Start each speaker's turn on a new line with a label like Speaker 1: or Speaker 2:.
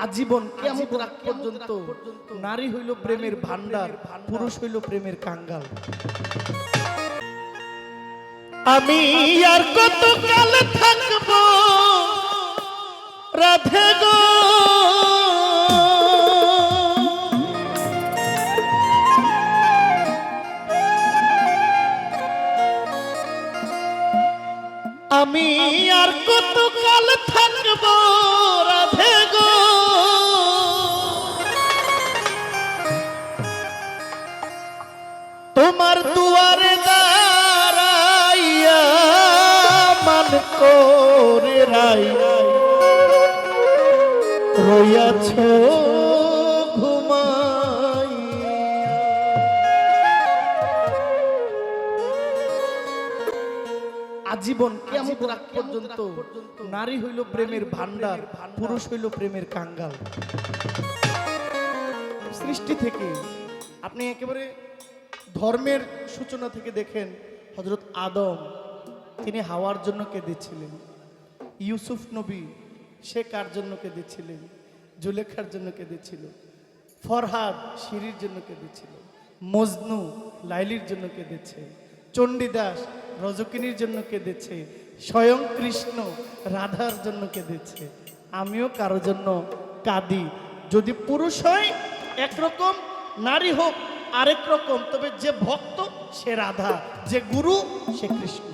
Speaker 1: আজীবন কিয়ামত রাত পর্যন্ত নারী হইল প্রেমের ভান্ডার, পুরুষ হইল প্রেমের কাঙ্গাল। আমি আর কত কাল থাকব রাধে গো, আমি আর কত কাল থাকব রাধে গো, তোমার দুয়ারে দাঁড়াইয়া মান করে রাই রইয়াছ ঘুমাইয়া। আজীবন কিয়ামত রাত পর্যন্ত নারী হইল প্রেমের ভান্ডার, পুরুষ হইল প্রেমের কাঙ্গাল। সৃষ্টি থেকে আপনি একেবারে ধর্মের সূচনা থেকে দেখেন, হযরত আদম তিনি হাওয়ার জন্য কেঁদেছিলেন, ইউসুফ নবী সে কার জন্য কেঁদেছিলেন, জুলেখার জন্য কেঁদেছিল, ফরহাদ শিরির জন্য কেঁদেছিল, মজনু লাইলির জন্য কেঁদেছে, চণ্ডীদাস রজকিনীর জন্য কেঁদেছে, স্বয়ং কৃষ্ণ রাধার জন্য কেঁদেছে। আমিও কারো জন্য কাঁদি, যদি পুরুষ হয় একরকম, নারী হোক আরেক রকম, তবে যে ভক্ত সে রাধা, যে গুরু সে কৃষ্ণ।